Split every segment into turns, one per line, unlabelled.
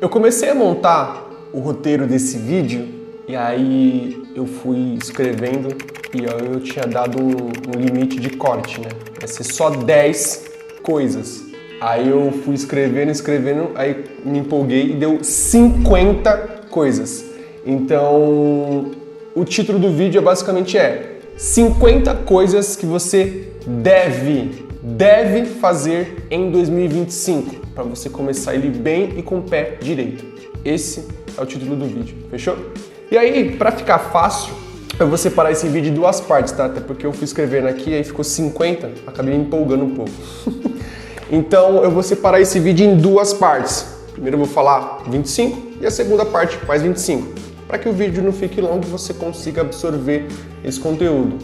Eu comecei a montar o roteiro desse vídeo e aí eu fui escrevendo e eu tinha dado um limite de corte, né? Vai ser só 10 coisas. Aí eu fui escrevendo, aí me empolguei e deu 50 coisas. Então, o título do vídeo basicamente 50 coisas que você deve fazer em 2025 para você começar ele bem e com o pé direito. Esse é o título do vídeo, fechou? E aí, para ficar fácil, eu vou separar esse vídeo em duas partes, tá? Até porque eu fui escrevendo aqui, aí ficou 50, acabei me empolgando um pouco. Então, eu vou separar esse vídeo em duas partes. Primeiro eu vou falar 25 e a segunda parte mais 25, para que o vídeo não fique longo e você consiga absorver esse conteúdo.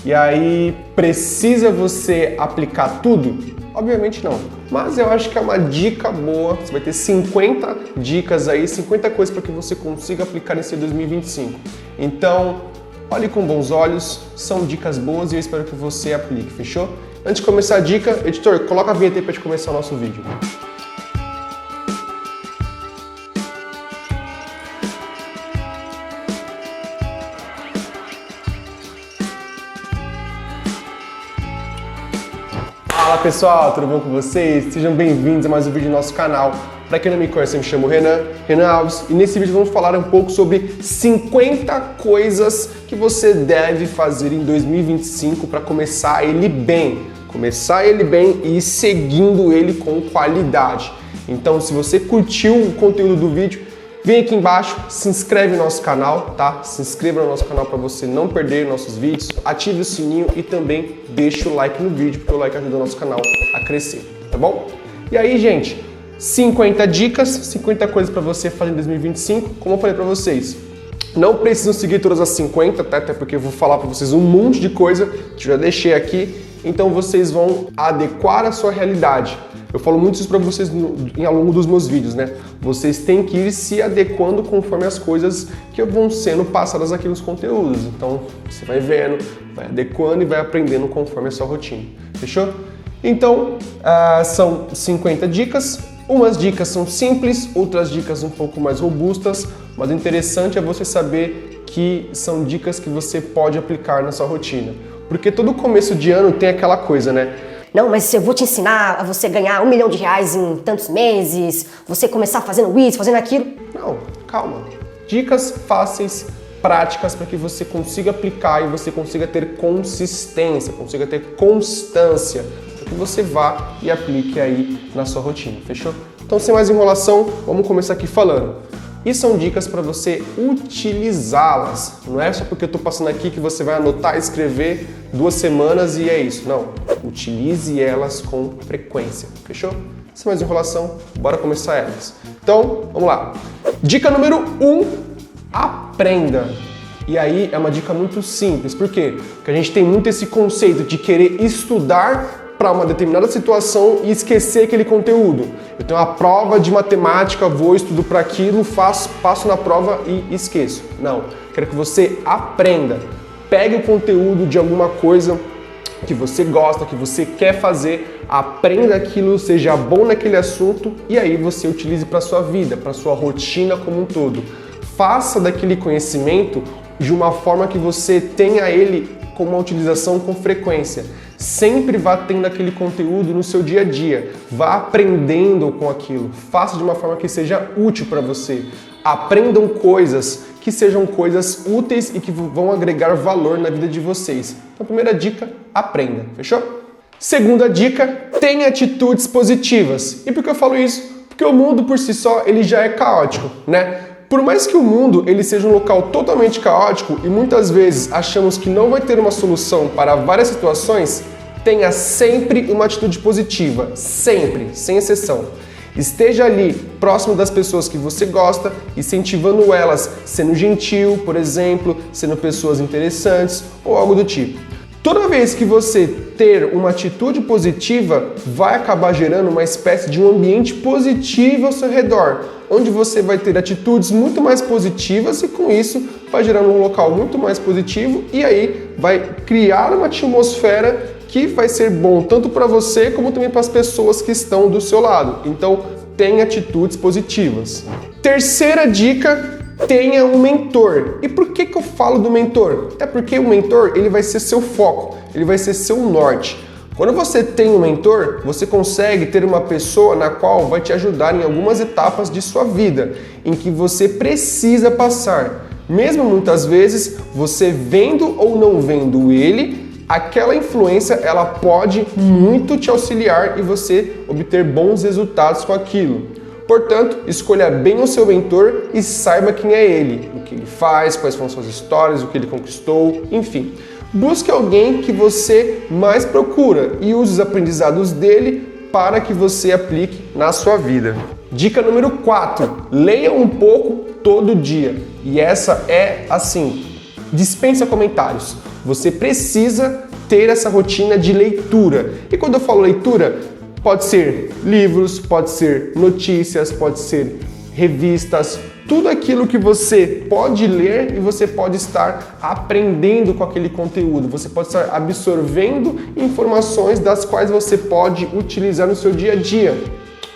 E aí, precisa você aplicar tudo? Obviamente não, mas eu acho que é uma dica boa. Você vai ter 50 dicas aí, 50 coisas para que você consiga aplicar nesse 2025. Então, olhe com bons olhos, são dicas boas e eu espero que você aplique, fechou? Antes de começar a dica, editor, coloca a vinheta aí para gente começar o nosso vídeo. Fala pessoal, tudo bom com vocês? Sejam bem-vindos a mais um vídeo do nosso canal. Para quem não me conhece, eu me chamo Renan Alves, e nesse vídeo vamos falar um pouco sobre 50 coisas que você deve fazer em 2025 para começar ele bem. Começar ele bem e ir seguindo ele com qualidade. Então, se você curtiu o conteúdo do vídeo, vem aqui embaixo, se inscreve no nosso canal, tá? Se inscreva no nosso canal para você não perder nossos vídeos, ative o sininho e também deixa o like no vídeo, porque o like ajuda o nosso canal a crescer, tá bom? E aí, gente, 50 dicas, 50 coisas para você fazer em 2025, como eu falei para vocês. Não precisam seguir todas as 50, tá? Até porque eu vou falar para vocês um monte de coisa que eu já deixei aqui, então vocês vão adequar a sua realidade. Eu falo muito isso para vocês ao longo dos meus vídeos, né? Vocês têm que ir se adequando conforme as coisas que vão sendo passadas aqui nos conteúdos. Então, você vai vendo, vai adequando e vai aprendendo conforme a sua rotina. Fechou? Então, são 50 dicas. Umas dicas são simples, outras dicas um pouco mais robustas, mas o interessante é você saber que são dicas que você pode aplicar na sua rotina. Porque todo começo de ano tem aquela coisa, né?
Não, mas eu vou te ensinar a você ganhar R$1 milhão em tantos meses, você começar fazendo isso, fazendo aquilo.
Não, calma. Dicas fáceis, práticas para que você consiga aplicar e você consiga ter consistência, consiga ter constância, para que você vá e aplique aí na sua rotina, fechou? Então, sem mais enrolação, vamos começar aqui falando. E são dicas para você utilizá-las. Não é só porque eu estou passando aqui que você vai anotar e escrever 2 semanas e é isso. Não. Utilize elas com frequência. Fechou? Sem mais enrolação, bora começar elas. Então, vamos lá. Dica número 1, aprenda. E aí é uma dica muito simples. Por quê? Porque a gente tem muito esse conceito de querer estudar para uma determinada situação e esquecer aquele conteúdo. Eu tenho uma prova de matemática, vou, estudo para aquilo, passo na prova e esqueço. Não, quero que você aprenda. Pegue o conteúdo de alguma coisa que você gosta, que você quer fazer, aprenda aquilo, seja bom naquele assunto e aí você utilize para sua vida, para sua rotina como um todo. Faça daquele conhecimento de uma forma que você tenha ele com uma utilização com frequência. Sempre vá tendo aquele conteúdo no seu dia a dia, vá aprendendo com aquilo, faça de uma forma que seja útil para você. Aprendam coisas que sejam coisas úteis e que vão agregar valor na vida de vocês. Então, primeira dica, aprenda, fechou? Segunda dica, tenha atitudes positivas. E por que eu falo isso? Porque o mundo por si só ele já é caótico, né? Por mais que o mundo ele seja um local totalmente caótico e muitas vezes achamos que não vai ter uma solução para várias situações, tenha sempre uma atitude positiva, sempre, sem exceção. Esteja ali próximo das pessoas que você gosta, incentivando elas, sendo gentil, por exemplo, sendo pessoas interessantes ou algo do tipo. Toda vez que você ter uma atitude positiva, vai acabar gerando uma espécie de um ambiente positivo ao seu redor, onde você vai ter atitudes muito mais positivas e com isso vai gerar um local muito mais positivo e aí vai criar uma atmosfera que vai ser bom tanto para você como também para as pessoas que estão do seu lado. Então, tenha atitudes positivas. Terceira dica, tenha um mentor. E por que eu falo do mentor? Até porque o mentor, ele vai ser seu foco, ele vai ser seu norte. Quando você tem um mentor, você consegue ter uma pessoa na qual vai te ajudar em algumas etapas de sua vida, em que você precisa passar. Mesmo muitas vezes, você vendo ou não vendo ele, aquela influência ela pode muito te auxiliar e você obter bons resultados com aquilo. Portanto, escolha bem o seu mentor e saiba quem é ele, o que ele faz, quais são suas histórias, o que ele conquistou, enfim. Busque alguém que você mais procura e use os aprendizados dele para que você aplique na sua vida. Dica número 4, leia um pouco todo dia. E essa é assim, dispensa comentários. Você precisa ter essa rotina de leitura. E quando eu falo leitura, pode ser livros, pode ser notícias, pode ser revistas, tudo aquilo que você pode ler e você pode estar aprendendo com aquele conteúdo. Você pode estar absorvendo informações das quais você pode utilizar no seu dia a dia.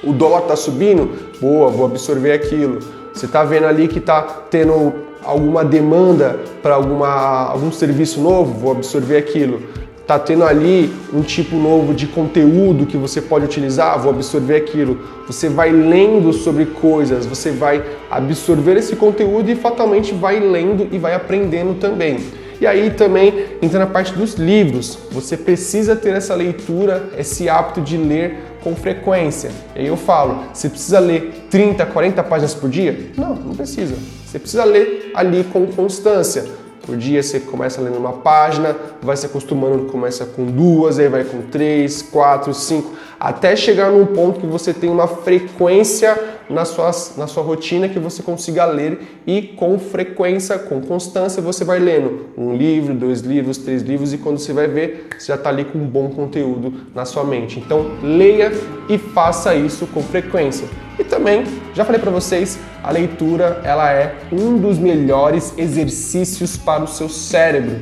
O dólar está subindo? Boa, vou absorver aquilo. Você está vendo ali que está tendo alguma demanda para algum serviço novo? Vou absorver aquilo. Está tendo ali um tipo novo de conteúdo que você pode utilizar, vou absorver aquilo. Você vai lendo sobre coisas, você vai absorver esse conteúdo e fatalmente vai lendo e vai aprendendo também. E aí também entra na parte dos livros. Você precisa ter essa leitura, esse hábito de ler com frequência. E aí eu falo, você precisa ler 30, 40 páginas por dia? Não, não precisa. Você precisa ler ali com constância. Por dia você começa lendo uma página, vai se acostumando, começa com 2, aí vai com 3, 4, 5, até chegar num ponto que você tem uma frequência na sua rotina que você consiga ler e com frequência, com constância você vai lendo 1 livro, 2 livros, 3 livros e quando você vai ver, você já está ali com um bom conteúdo na sua mente. Então leia e faça isso com frequência. E também, já falei para vocês, a leitura ela é um dos melhores exercícios para o seu cérebro.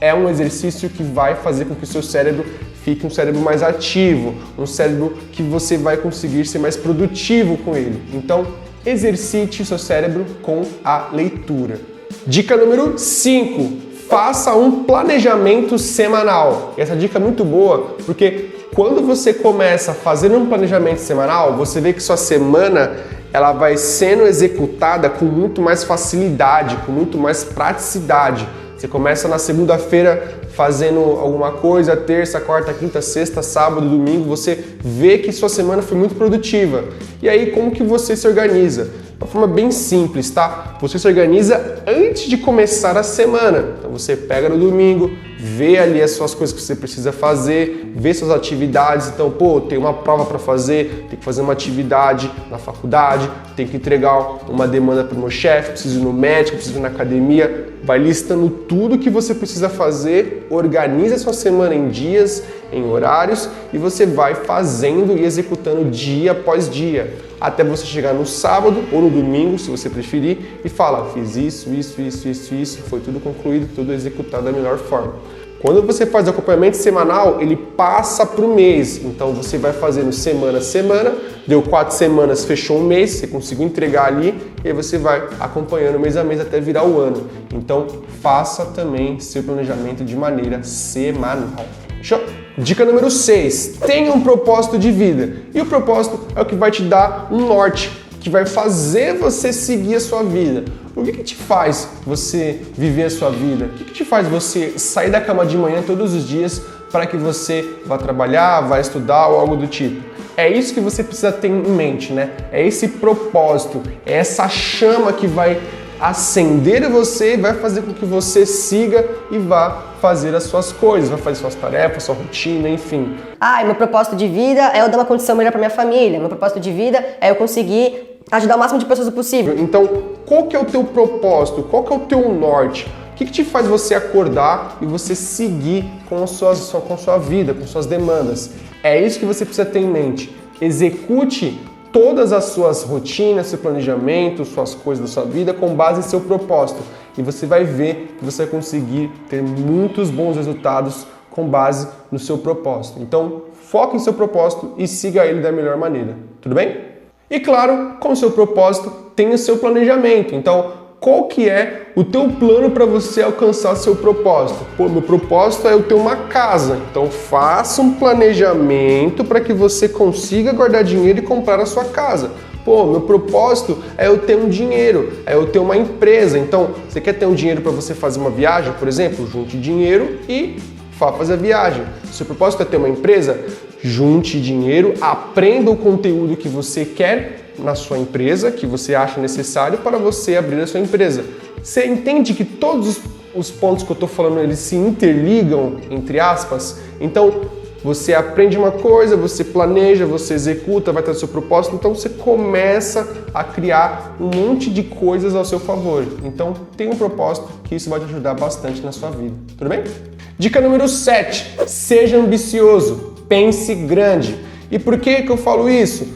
É um exercício que vai fazer com que o seu cérebro fique um cérebro mais ativo, um cérebro que você vai conseguir ser mais produtivo com ele. Então, exercite o seu cérebro com a leitura. Dica número 5, faça um planejamento semanal. Essa dica é muito boa porque quando você começa fazendo um planejamento semanal, você vê que sua semana ela vai sendo executada com muito mais facilidade, com muito mais praticidade. Você começa na segunda-feira fazendo alguma coisa, terça, quarta, quinta, sexta, sábado, domingo, você vê que sua semana foi muito produtiva. E aí, como que você se organiza? De uma forma bem simples, tá? Você se organiza antes de começar a semana. Então você pega no domingo, vê ali as suas coisas que você precisa fazer, vê suas atividades. Então, tem uma prova para fazer, tem que fazer uma atividade na faculdade, tem que entregar uma demanda para o meu chefe, preciso ir no médico, preciso ir na academia. Vai listando tudo que você precisa fazer, organiza a sua semana em dias, em horários e você vai fazendo e executando dia após dia, até você chegar no sábado ou no domingo, se você preferir, e fala, fiz isso, foi tudo concluído, tudo executado da melhor forma. Quando você faz o acompanhamento semanal, ele passa para o mês, então você vai fazendo semana a semana, deu 4 semanas, fechou um mês, você conseguiu entregar ali, e aí você vai acompanhando mês a mês até virar o ano. Então faça também seu planejamento de maneira semanal. Fechou? Dica número 6, tenha um propósito de vida. E o propósito é o que vai te dar um norte, que vai fazer você seguir a sua vida. O que te faz você viver a sua vida? O que te faz você sair da cama de manhã todos os dias para que você vá trabalhar, vá estudar ou algo do tipo? É isso que você precisa ter em mente, né? É esse propósito, é essa chama que vai acender você e vai fazer com que você siga e vá fazer as suas coisas, vai fazer suas tarefas, sua rotina, enfim.
Meu propósito de vida é eu dar uma condição melhor para minha família. Meu propósito de vida é eu conseguir ajudar o máximo de pessoas possível.
Então, qual que é o teu propósito? Qual que é o teu norte? O que te faz você acordar e você seguir com a sua vida, com suas demandas? É isso que você precisa ter em mente. Execute todas as suas rotinas, seu planejamento, suas coisas da sua vida com base em seu propósito. E você vai ver que você vai conseguir ter muitos bons resultados com base no seu propósito. Então, foque em seu propósito e siga ele da melhor maneira. Tudo bem? E claro, com o seu propósito, tem o seu planejamento. Então, qual que é o teu plano para você alcançar seu propósito? Pô, meu propósito é eu ter uma casa. Então, faça um planejamento para que você consiga guardar dinheiro e comprar a sua casa. Pô, meu propósito é eu ter um dinheiro, é eu ter uma empresa. Então, você quer ter um dinheiro para você fazer uma viagem, por exemplo? Junte dinheiro e vá fazer a viagem. Seu propósito é ter uma empresa? Junte dinheiro, aprenda o conteúdo que você quer na sua empresa, que você acha necessário para você abrir a sua empresa. Você entende que todos os pontos que eu estou falando, eles se interligam, entre aspas? Então, você aprende uma coisa, você planeja, você executa, vai ter o seu propósito, então você começa a criar um monte de coisas ao seu favor. Então, tem um propósito que isso vai te ajudar bastante na sua vida. Tudo bem? Dica número 7. Seja ambicioso. Pense grande. E por que eu falo isso?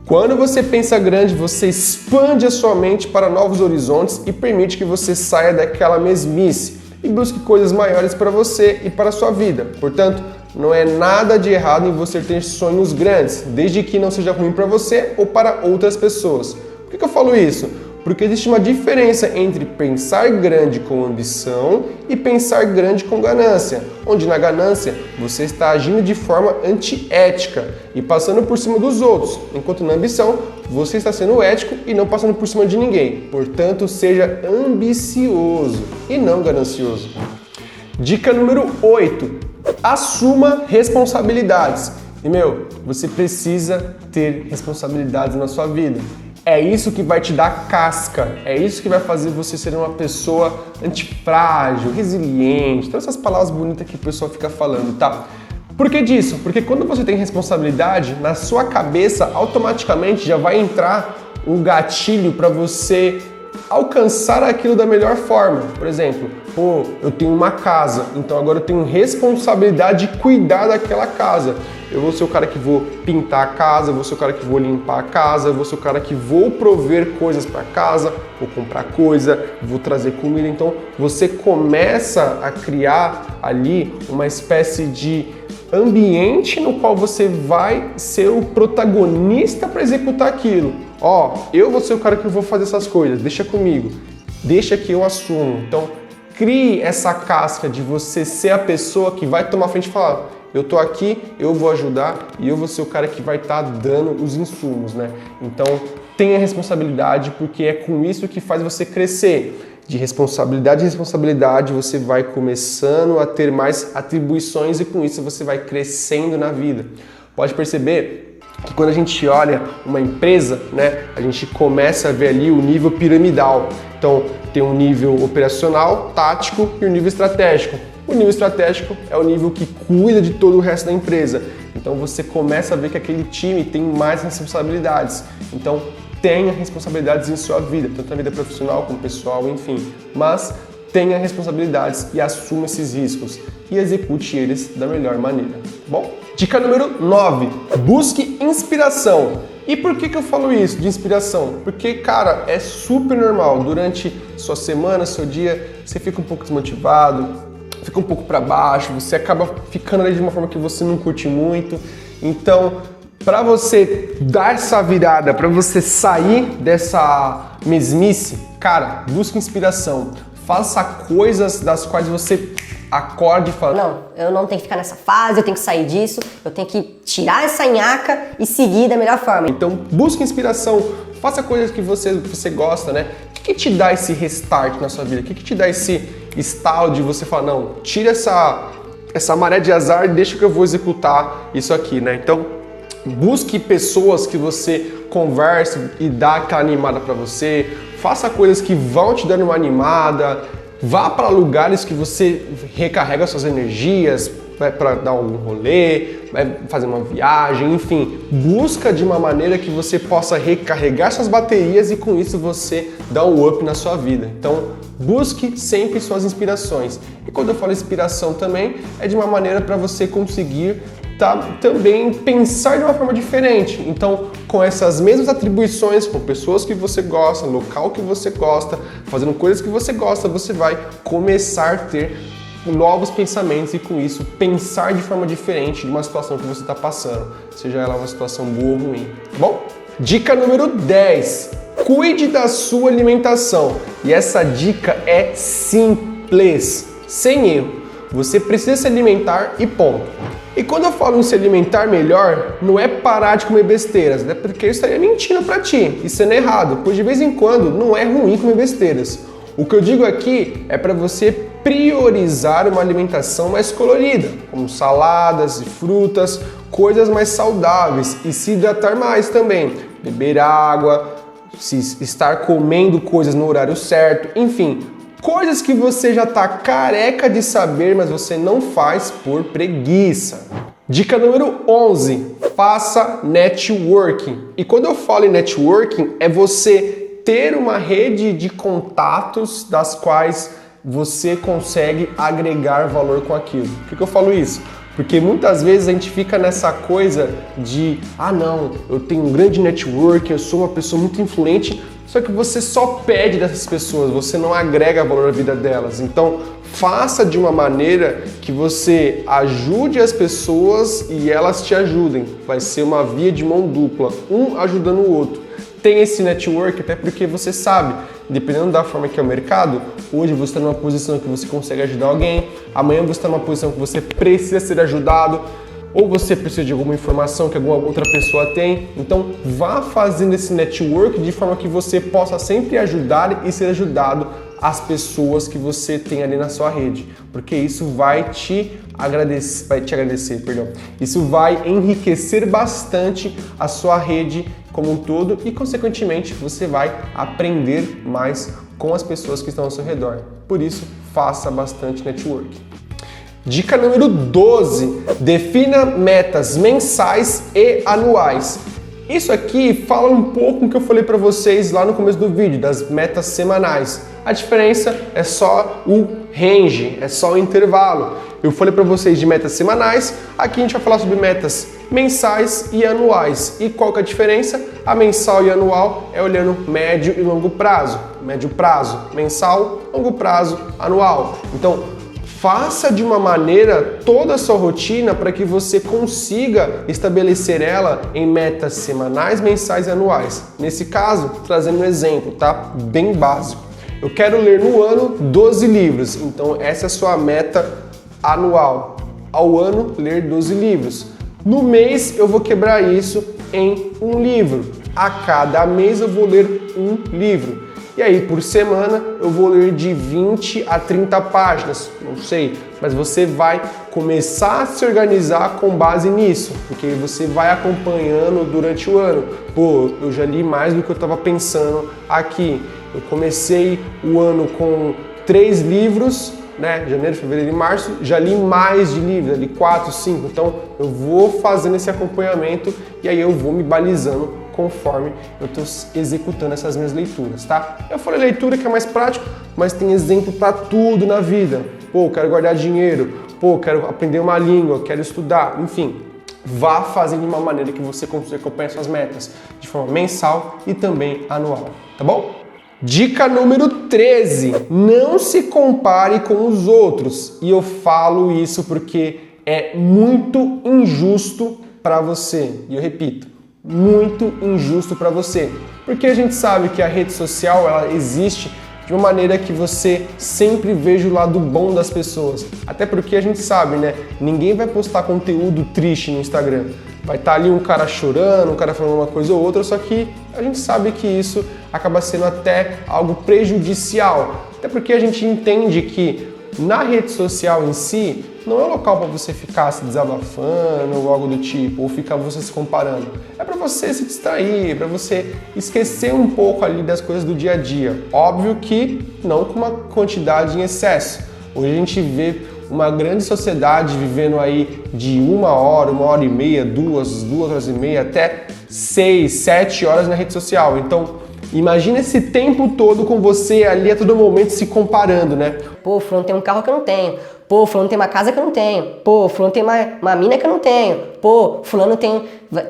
Quando você pensa grande, você expande a sua mente para novos horizontes e permite que você saia daquela mesmice e busque coisas maiores para você e para a sua vida. Portanto, não é nada de errado em você ter sonhos grandes, desde que não seja ruim para você ou para outras pessoas. Por que eu falo isso? Porque existe uma diferença entre pensar grande com ambição e pensar grande com ganância, onde na ganância você está agindo de forma antiética e passando por cima dos outros, enquanto na ambição você está sendo ético e não passando por cima de ninguém. Portanto, seja ambicioso e não ganancioso. Dica número 8. Assuma responsabilidades. E você precisa ter responsabilidades na sua vida. É isso que vai te dar casca, é isso que vai fazer você ser uma pessoa antifrágil, resiliente, todas essas palavras bonitas que o pessoal fica falando, tá? Por que disso? Porque quando você tem responsabilidade, na sua cabeça automaticamente já vai entrar um gatilho para você alcançar aquilo da melhor forma. Por exemplo, pô, eu tenho uma casa, então agora eu tenho responsabilidade de cuidar daquela casa. Eu vou ser o cara que vou pintar a casa, vou ser o cara que vou limpar a casa, vou ser o cara que vou prover coisas para casa, vou comprar coisa, vou trazer comida. Então você começa a criar ali uma espécie de ambiente no qual você vai ser o protagonista para executar aquilo. Ó, eu vou ser o cara que vou fazer essas coisas, deixa comigo, deixa que eu assumo. Então crie essa casca de você ser a pessoa que vai tomar frente e falar: eu tô aqui, eu vou ajudar e eu vou ser o cara que vai estar dando os insumos, né? Então, tenha responsabilidade, porque é com isso que faz você crescer. De responsabilidade em responsabilidade, você vai começando a ter mais atribuições e com isso você vai crescendo na vida. Pode perceber que quando a gente olha uma empresa, né, a gente começa a ver ali o nível piramidal. Então, tem um nível operacional, tático e um nível estratégico. O nível estratégico é o nível que cuida de todo o resto da empresa. Então você começa a ver que aquele time tem mais responsabilidades. Então tenha responsabilidades em sua vida, tanto na vida profissional como pessoal, enfim. Mas tenha responsabilidades e assuma esses riscos e execute eles da melhor maneira. Bom? Dica número 9. Busque inspiração. E por que eu falo isso de inspiração? Porque, cara, é super normal. Durante sua semana, seu dia, você fica um pouco desmotivado, fica um pouco para baixo, você acaba ficando ali de uma forma que você não curte muito. Então, para você dar essa virada, para você sair dessa mesmice, cara, busque inspiração. Faça coisas das quais você acorde e fala:
não, eu não tenho que ficar nessa fase, eu tenho que sair disso, eu tenho que tirar essa nhaca e seguir da melhor forma.
Então, busque inspiração, faça coisas que você gosta, né? O que te dá esse restart na sua vida? O que te dá esse estalo de você falar: não, tira essa maré de azar e deixa que eu vou executar isso aqui, né? Então, busque pessoas que você converse e dá aquela animada para você, faça coisas que vão te dando uma animada, vá para lugares que você recarrega suas energias, vai para dar um rolê, vai fazer uma viagem, enfim, busca de uma maneira que você possa recarregar suas baterias e com isso você dá um up na sua vida. Então, busque sempre suas inspirações. E quando eu falo inspiração também, é de uma maneira para você conseguir também pensar de uma forma diferente. Então, com essas mesmas atribuições, com pessoas que você gosta, local que você gosta, fazendo coisas que você gosta, você vai começar a ter novos pensamentos e com isso pensar de forma diferente de uma situação que você está passando, seja ela uma situação boa ou ruim, tá bom? Dica número 10. Cuide da sua alimentação. E essa dica é simples, sem erro. Você precisa se alimentar e ponto. E quando eu falo em se alimentar melhor, não é parar de comer besteiras, né? Porque eu estaria mentindo pra ti e sendo errado, pois de vez em quando não é ruim comer besteiras. O que eu digo aqui é para você priorizar uma alimentação mais colorida, como saladas e frutas, coisas mais saudáveis e se hidratar mais também, beber água, estar comendo coisas no horário certo, enfim, coisas que você já está careca de saber, mas você não faz por preguiça. Dica número 11, faça networking. E quando eu falo em networking, é você ter uma rede de contatos das quais você consegue agregar valor com aquilo. Por que eu falo isso? Porque muitas vezes a gente fica nessa coisa de não, eu tenho um grande network, eu sou uma pessoa muito influente, só que você só pede dessas pessoas, você não agrega valor à vida delas. Então, faça de uma maneira que você ajude as pessoas e elas te ajudem. Vai ser uma via de mão dupla, um ajudando o outro. Tem esse network até porque você sabe, dependendo da forma que é o mercado, hoje você está numa posição que você consegue ajudar alguém, amanhã você está numa posição que você precisa ser ajudado, ou você precisa de alguma informação que alguma outra pessoa tem. Então vá fazendo esse network de forma que você possa sempre ajudar e ser ajudado as pessoas que você tem ali na sua rede, porque isso vai te agradecer, Isso vai enriquecer bastante a sua rede como um todo e, consequentemente, você vai aprender mais com as pessoas que estão ao seu redor. Por isso, faça bastante network. Dica número 12, defina metas mensais e anuais. Isso aqui fala um pouco do que eu falei para vocês lá no começo do vídeo, das metas semanais. A diferença é só o range, é só o intervalo. Eu falei para vocês de metas semanais, aqui a gente vai falar sobre metas mensais e anuais. E qual que é a diferença? A mensal e anual é olhando médio e longo prazo. Médio prazo, mensal, longo prazo, anual. Então, faça de uma maneira toda a sua rotina para que você consiga estabelecer ela em metas semanais, mensais e anuais. Nesse caso, trazendo um exemplo, tá? Bem básico. Eu quero ler no ano 12 livros, então essa é a sua meta anual. Ao ano, ler 12 livros. No mês, eu vou quebrar isso em um livro. A cada mês, eu vou ler um livro. E aí, por semana, eu vou ler de 20 a 30 páginas, não sei, mas você vai começar a se organizar com base nisso, porque você vai acompanhando durante o ano. Pô, eu já li mais do que eu estava pensando aqui. Eu comecei o ano com 3 livros, né? Janeiro, fevereiro e março, já li mais de livros, li 4, 5. Então eu vou fazendo esse acompanhamento e aí eu vou me balizando conforme eu estou executando essas minhas leituras, tá? Eu falei leitura que é mais prático, mas tem exemplo para tudo na vida. Pô, quero guardar dinheiro, pô, quero aprender uma língua, quero estudar, enfim. Vá fazendo de uma maneira que você consiga acompanhar suas metas de forma mensal e também anual, tá bom? Dica número 13, não se compare com os outros. E eu falo isso porque é muito injusto para você. E eu repito, muito injusto para você. Porque a gente sabe que a rede social ela existe de uma maneira que você sempre veja o lado bom das pessoas. Até porque a gente sabe, né? Ninguém vai postar conteúdo triste no Instagram. Vai estar ali um cara chorando, um cara falando uma coisa ou outra, só que a gente sabe que isso acaba sendo até algo prejudicial. Até porque a gente entende que na rede social em si, não é um local para você ficar se desabafando ou algo do tipo, ou ficar você se comparando. É para você se distrair, para você esquecer um pouco ali das coisas do dia a dia. Óbvio que não com uma quantidade em excesso. Hoje a gente vê uma grande sociedade vivendo aí de 1 hora e meia, 2 horas e meia, até 6, 7 horas na rede social. Então, imagina esse tempo todo com você ali a todo momento se comparando, né?
Pô, fulano tem um carro que eu não tenho. Pô, fulano tem uma casa que eu não tenho. Pô, fulano tem uma mina que eu não tenho. Pô, fulano tem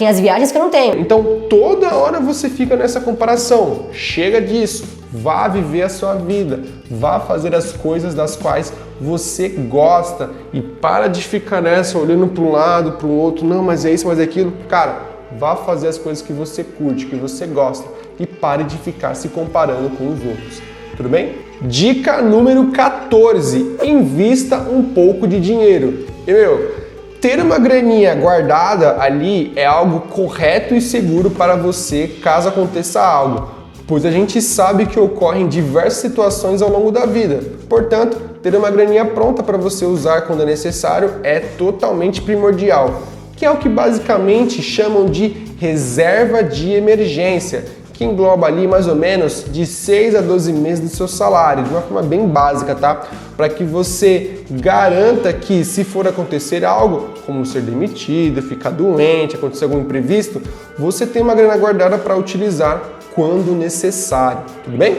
as viagens que eu não tenho.
Então, toda hora você fica nessa comparação. Chega disso. Vá viver a sua vida. Vá fazer as coisas das quais você gosta. E para de ficar nessa, olhando para um lado, para o outro. Não, mas é isso, mas é aquilo. Cara, vá fazer as coisas que você curte, que você gosta e pare de ficar se comparando com os outros. Tudo bem? Dica número 14, invista um pouco de dinheiro. E ter uma graninha guardada ali é algo correto e seguro para você caso aconteça algo, pois a gente sabe que ocorrem diversas situações ao longo da vida. Portanto, ter uma graninha pronta para você usar quando é necessário é totalmente primordial, que é o que basicamente chamam de reserva de emergência, que engloba ali mais ou menos de 6 a 12 meses do seu salário, de uma forma bem básica, tá? Para que você garanta que, se for acontecer algo, como ser demitido, ficar doente, acontecer algum imprevisto, você tem uma grana guardada para utilizar quando necessário, tudo bem?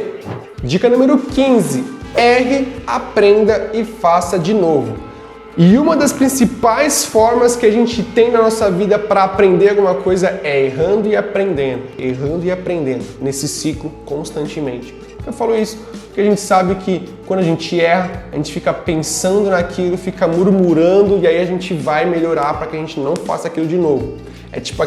Dica número 15, erre, aprenda e faça de novo. E uma das principais formas que a gente tem na nossa vida para aprender alguma coisa é errando e aprendendo, nesse ciclo constantemente. Eu falo isso porque a gente sabe que quando a gente erra, a gente fica pensando naquilo, fica murmurando e aí a gente vai melhorar para que a gente não faça aquilo de novo. É tipo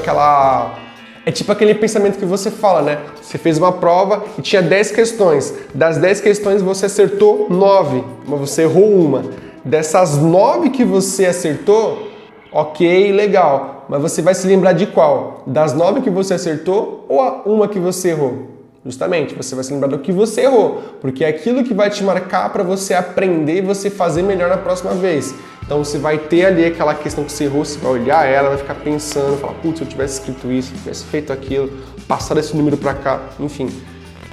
aquele pensamento que você fala, né? Você fez uma prova e tinha 10 questões. Das 10 questões você acertou 9, mas você errou uma. Dessas 9 que você acertou, ok, legal, mas você vai se lembrar de qual? Das 9 que você acertou ou a uma que você errou? Justamente, você vai se lembrar do que você errou, porque é aquilo que vai te marcar para você aprender e você fazer melhor na próxima vez. Então você vai ter ali aquela questão que você errou, você vai olhar ela, vai ficar pensando, falar, putz, se eu tivesse escrito isso, se eu tivesse feito aquilo, passado esse número para cá, enfim.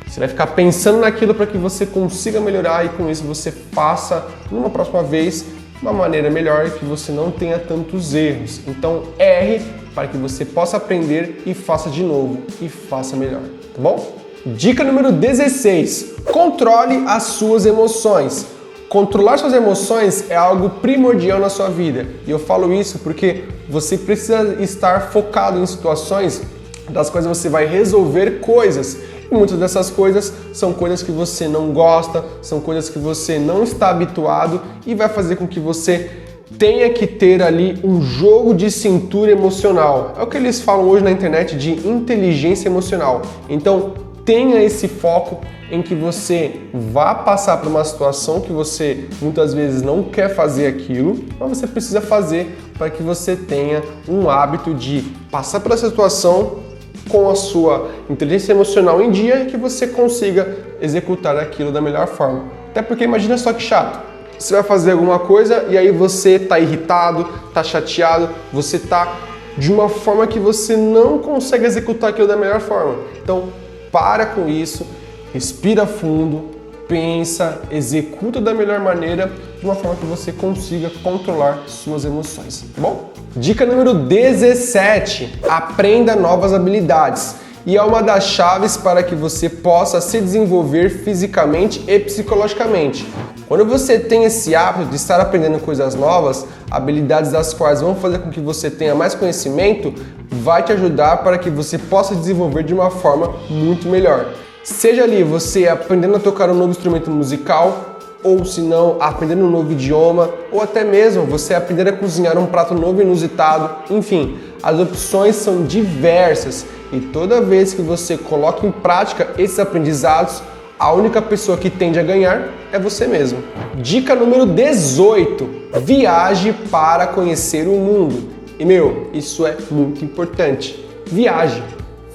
Você vai ficar pensando naquilo para que você consiga melhorar e com isso você faça numa próxima vez de uma maneira melhor e que você não tenha tantos erros. Então erre para que você possa aprender e faça de novo e faça melhor, tá bom? Dica número 16, controle as suas emoções. Controlar suas emoções é algo primordial na sua vida e eu falo isso porque você precisa estar focado em situações das quais você vai resolver coisas. E muitas dessas coisas são coisas que você não gosta, são coisas que você não está habituado e vai fazer com que você tenha que ter ali um jogo de cintura emocional. É o que eles falam hoje na internet de inteligência emocional. Então, tenha esse foco em que você vá passar por uma situação que você muitas vezes não quer fazer aquilo, mas você precisa fazer para que você tenha um hábito de passar por essa situação com a sua inteligência emocional em dia e que você consiga executar aquilo da melhor forma. Até porque imagina só que chato. Você vai fazer alguma coisa e aí você tá irritado, tá chateado, você tá de uma forma que você não consegue executar aquilo da melhor forma. Então, para com isso, respira fundo, pensa, executa da melhor maneira, de uma forma que você consiga controlar suas emoções, tá bom? Dica número 17, aprenda novas habilidades. E é uma das chaves para que você possa se desenvolver fisicamente e psicologicamente. Quando você tem esse hábito de estar aprendendo coisas novas, habilidades das quais vão fazer com que você tenha mais conhecimento, vai te ajudar para que você possa desenvolver de uma forma muito melhor. Seja ali você aprendendo a tocar um novo instrumento musical, ou se não, aprendendo um novo idioma, ou até mesmo você aprender a cozinhar um prato novo e inusitado. Enfim, as opções são diversas e toda vez que você coloca em prática esses aprendizados, a única pessoa que tende a ganhar é você mesmo. Dica número 18, viaje para conhecer o mundo. E isso é muito importante. Viaje,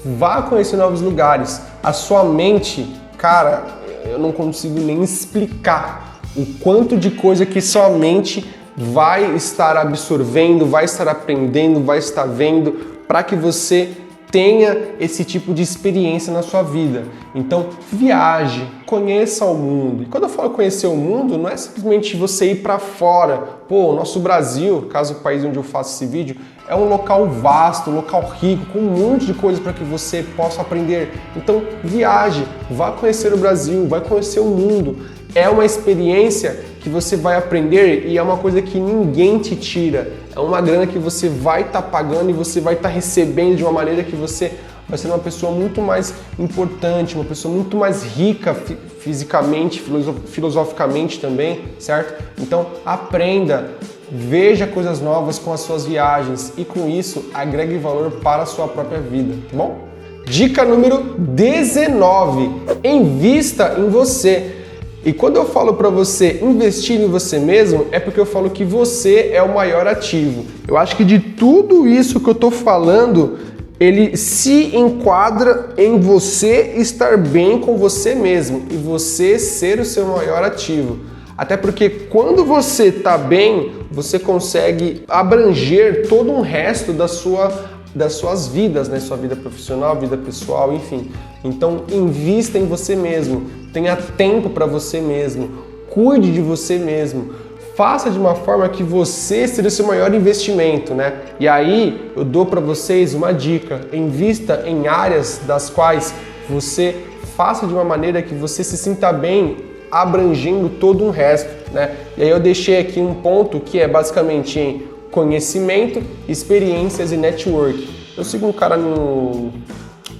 vá conhecer novos lugares. A sua mente, cara, eu não consigo nem explicar o quanto de coisa que sua mente vai estar absorvendo, vai estar aprendendo, vai estar vendo para que você tenha esse tipo de experiência na sua vida. Então, viaje, conheça o mundo. E quando eu falo conhecer o mundo, não é simplesmente você ir para fora. Pô, o nosso Brasil, caso o país onde eu faço esse vídeo, é um local vasto, um local rico, com um monte de coisas para que você possa aprender. Então, viaje, vá conhecer o Brasil, vai conhecer o mundo. É uma experiência que você vai aprender e é uma coisa que ninguém te tira. É uma grana que você vai estar pagando e você vai estar recebendo de uma maneira que você vai ser uma pessoa muito mais importante, uma pessoa muito mais rica fisicamente, filosoficamente também, certo? Então aprenda, veja coisas novas com as suas viagens e com isso agregue valor para a sua própria vida, tá bom? Dica número 19, invista em você. E quando eu falo para você investir em você mesmo, é porque eu falo que você é o maior ativo. Eu acho que de tudo isso que eu tô falando, ele se enquadra em você estar bem com você mesmo e você ser o seu maior ativo. Até porque quando você está bem, você consegue abranger todo um resto das suas vidas, né? Sua vida profissional, vida pessoal, enfim. Então, invista em você mesmo, tenha tempo para você mesmo, cuide de você mesmo, faça de uma forma que você seja o seu maior investimento, né? E aí, eu dou para vocês uma dica, invista em áreas das quais você faça de uma maneira que você se sinta bem, abrangendo todo um resto, né? E aí eu deixei aqui um ponto que é basicamente em conhecimento, experiências e network. Eu sigo um cara no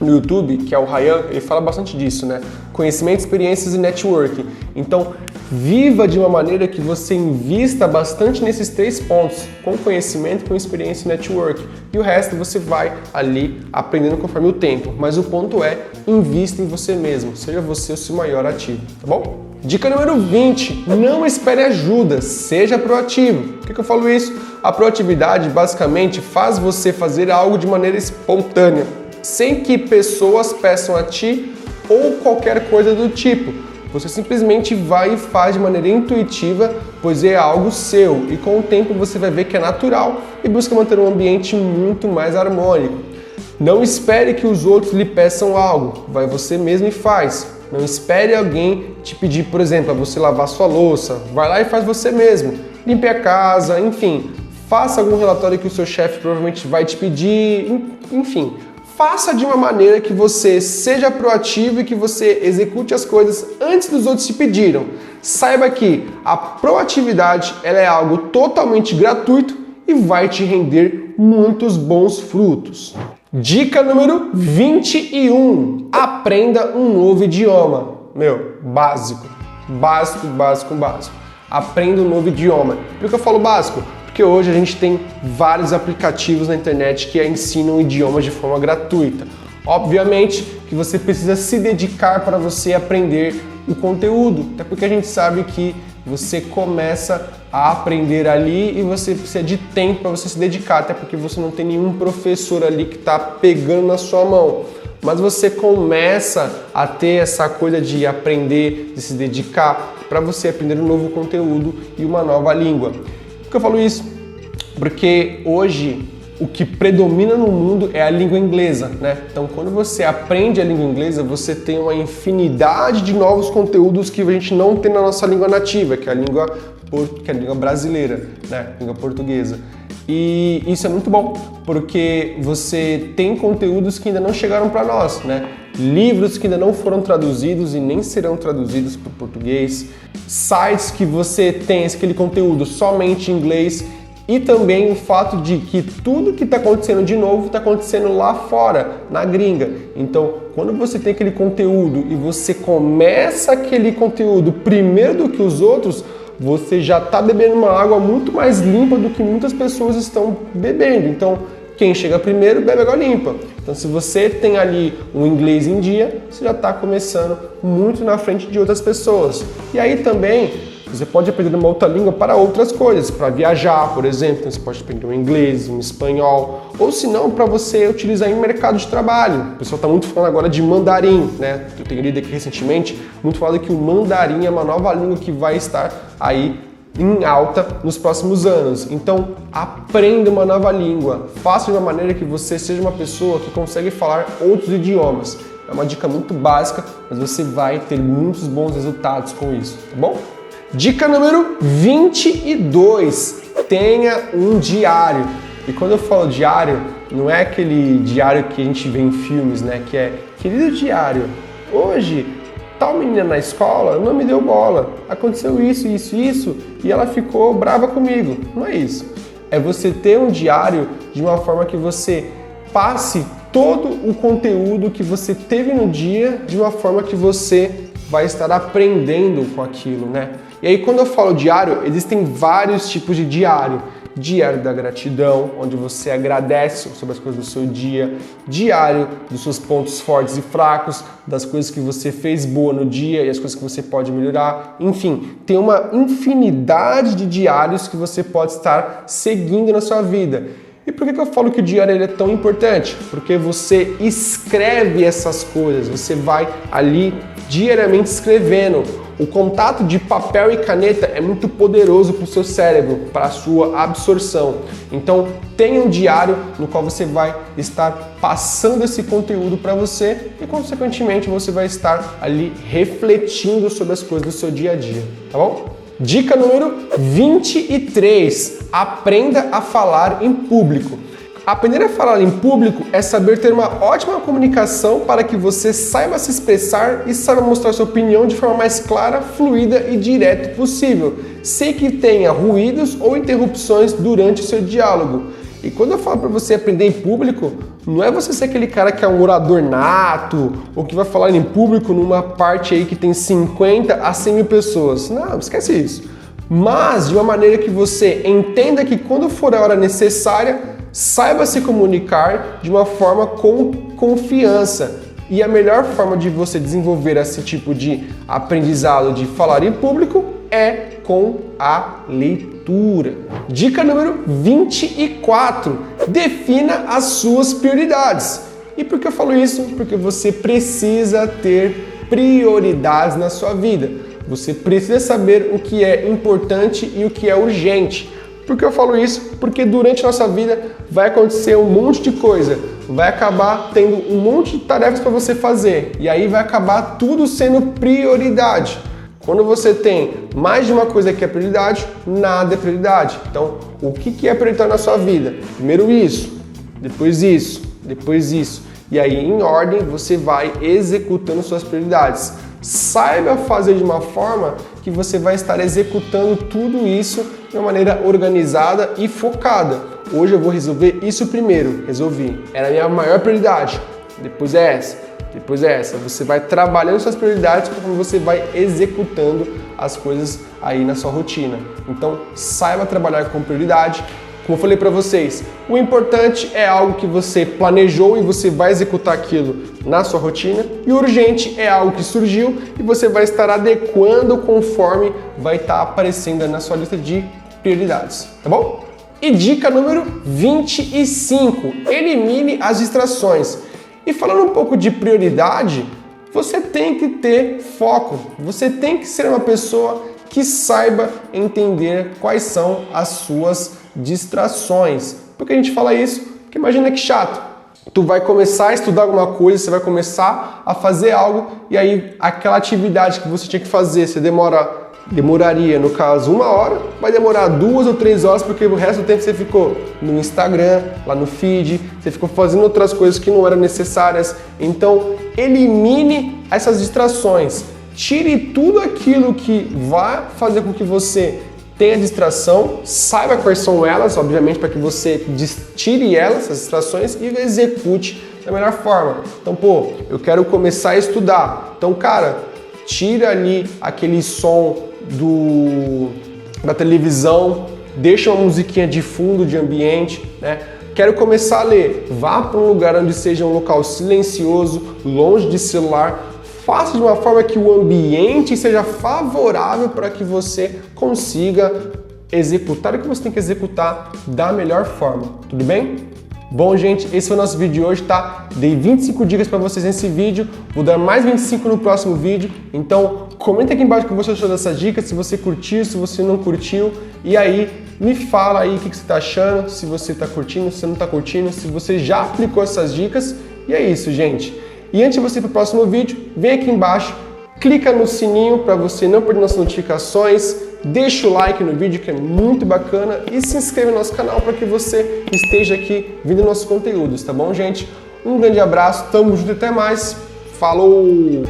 YouTube, que é o Ryan, ele fala bastante disso, né? Conhecimento, experiências e network. Então, viva de uma maneira que você invista bastante nesses 3 pontos, com conhecimento, com experiência e network. E o resto você vai ali aprendendo conforme o tempo. Mas o ponto é, invista em você mesmo, seja você o seu maior ativo, tá bom? Dica número 20, não espere ajuda, seja proativo. Por que eu falo isso? A proatividade basicamente faz você fazer algo de maneira espontânea, sem que pessoas peçam a ti ou qualquer coisa do tipo. Você simplesmente vai e faz de maneira intuitiva, pois é algo seu e com o tempo você vai ver que é natural e busca manter um ambiente muito mais harmônico. Não espere que os outros lhe peçam algo, vai você mesmo e faz. Não espere alguém te pedir, por exemplo, a você lavar sua louça. Vai lá e faz você mesmo. Limpe a casa, enfim. Faça algum relatório que o seu chefe provavelmente vai te pedir. Enfim, faça de uma maneira que você seja proativo e que você execute as coisas antes dos outros te pediram. Saiba que a proatividade ela é algo totalmente gratuito e vai te render muitos bons frutos. Dica número 21. Aprenda um novo idioma. Básico. Aprenda um novo idioma. Por que eu falo básico? Porque hoje a gente tem vários aplicativos na internet que ensinam idiomas de forma gratuita. Obviamente que você precisa se dedicar para você aprender o conteúdo, até porque a gente sabe que você começa a aprender ali e você precisa de tempo para você se dedicar, até porque você não tem nenhum professor ali que está pegando na sua mão. Mas você começa a ter essa coisa de aprender, de se dedicar para você aprender um novo conteúdo e uma nova língua. Por que eu falo isso? Porque hoje o que predomina no mundo é a língua inglesa, né? Então, quando você aprende a língua inglesa, você tem uma infinidade de novos conteúdos que a gente não tem na nossa língua nativa, que é a língua brasileira, né? Língua portuguesa. E isso é muito bom, porque você tem conteúdos que ainda não chegaram para nós, né? Livros que ainda não foram traduzidos e nem serão traduzidos para o português, sites que você tem aquele conteúdo somente em inglês. E também o fato de que tudo que está acontecendo de novo está acontecendo lá fora, na gringa. Então, quando você tem aquele conteúdo e você começa aquele conteúdo primeiro do que os outros, você já está bebendo uma água muito mais limpa do que muitas pessoas estão bebendo. Então, quem chega primeiro bebe água limpa. Então, se você tem ali um inglês em dia, você já está começando muito na frente de outras pessoas. E aí também você pode aprender uma outra língua para outras coisas, para viajar, por exemplo, então você pode aprender um inglês, um espanhol, ou se não, para você utilizar em mercado de trabalho. O pessoal está muito falando agora de mandarim, né? Eu tenho lido aqui recentemente, muito falado que o mandarim é uma nova língua que vai estar aí em alta nos próximos anos. Então, aprenda uma nova língua, faça de uma maneira que você seja uma pessoa que consegue falar outros idiomas. É uma dica muito básica, mas você vai ter muitos bons resultados com isso, tá bom? Dica número 22, tenha um diário. E quando eu falo diário, não é aquele diário que a gente vê em filmes, né? Que é, querido diário, hoje tal menina na escola não me deu bola, aconteceu isso, e ela ficou brava comigo. Não é isso. É você ter um diário de uma forma que você passe todo o conteúdo que você teve no dia de uma forma que você vai estar aprendendo com aquilo, né? E aí quando eu falo diário, existem vários tipos de diário. Diário da gratidão, onde você agradece sobre as coisas do seu dia. Diário dos seus pontos fortes e fracos, das coisas que você fez boa no dia e as coisas que você pode melhorar. Enfim, tem uma infinidade de diários que você pode estar seguindo na sua vida. E por que eu falo que o diário ele é tão importante? Porque você escreve essas coisas, você vai ali diariamente escrevendo. O contato de papel e caneta é muito poderoso para o seu cérebro, para a sua absorção. Então, tenha um diário no qual você vai estar passando esse conteúdo para você e, consequentemente, você vai estar ali refletindo sobre as coisas do seu dia a dia, tá bom? Dica número 23. Aprenda a falar em público. Aprender a falar em público é saber ter uma ótima comunicação para que você saiba se expressar e saiba mostrar sua opinião de forma mais clara, fluida e direta possível, sem que tenha ruídos ou interrupções durante o seu diálogo. E quando eu falo para você aprender em público, não é você ser aquele cara que é um orador nato ou que vai falar em público numa parte aí que tem 50 a 100 mil pessoas. Não, esquece isso. Mas de uma maneira que você entenda que quando for a hora necessária, saiba se comunicar de uma forma com confiança. E a melhor forma de você desenvolver esse tipo de aprendizado de falar em público é com a leitura. Dica número 24. Defina as suas prioridades. E por que eu falo isso? Porque você precisa ter prioridades na sua vida. Você precisa saber o que é importante e o que é urgente. Por que eu falo isso? Porque durante a nossa vida vai acontecer um monte de coisa, vai acabar tendo um monte de tarefas para você fazer e aí vai acabar tudo sendo prioridade. Quando você tem mais de uma coisa que é prioridade, nada é prioridade. Então, o que é prioritário na sua vida? Primeiro isso, depois isso, depois isso. E aí, em ordem, você vai executando suas prioridades. Saiba fazer de uma forma que você vai estar executando tudo isso de uma maneira organizada e focada. Hoje eu vou resolver isso primeiro. Resolvi. Era a minha maior prioridade. Depois é essa. Depois é essa. Você vai trabalhando suas prioridades conforme você vai executando as coisas aí na sua rotina. Então, saiba trabalhar com prioridade. Como eu falei para vocês, o importante é algo que você planejou e você vai executar aquilo na sua rotina. E o urgente é algo que surgiu e você vai estar adequando conforme vai estar aparecendo na sua lista de prioridades, tá bom? E dica número 25, elimine as distrações. E falando um pouco de prioridade, você tem que ter foco, você tem que ser uma pessoa que saiba entender quais são as suas distrações. Por que a gente fala isso? Porque imagina que chato. Tu vai começar a estudar alguma coisa, você vai começar a fazer algo e aí aquela atividade que você tinha que fazer, você demoraria, no caso, 1 hora, vai demorar 2 ou 3 horas porque o resto do tempo você ficou no Instagram, lá no feed, você ficou fazendo outras coisas que não eram necessárias. Então, elimine essas distrações. Tire tudo aquilo que vai fazer com que você tenha distração, saiba quais são elas, obviamente, para que você tire elas, essas distrações, e execute da melhor forma. Então, eu quero começar a estudar. Então, cara, tira ali aquele som da televisão, deixa uma musiquinha de fundo, de ambiente, né? Quero começar a ler. Vá para um lugar onde seja um local silencioso, longe de celular. Faça de uma forma que o ambiente seja favorável para que você consiga executar o que você tem que executar da melhor forma. Tudo bem? Bom, gente, esse foi o nosso vídeo de hoje, tá? Dei 25 dicas para vocês nesse vídeo, vou dar mais 25 no próximo vídeo. Então, comenta aqui embaixo o que você achou dessas dicas, se você curtiu, se você não curtiu. E aí, me fala aí o que você está achando, se você está curtindo, se você não está curtindo, se você já aplicou essas dicas. E é isso, gente. E antes de você ir para o próximo vídeo, vem aqui embaixo, clica no sininho para você não perder nossas notificações, deixa o like no vídeo que é muito bacana e se inscreve no nosso canal para que você esteja aqui vendo nossos conteúdos, tá bom, gente? Um grande abraço, tamo junto e até mais, falou!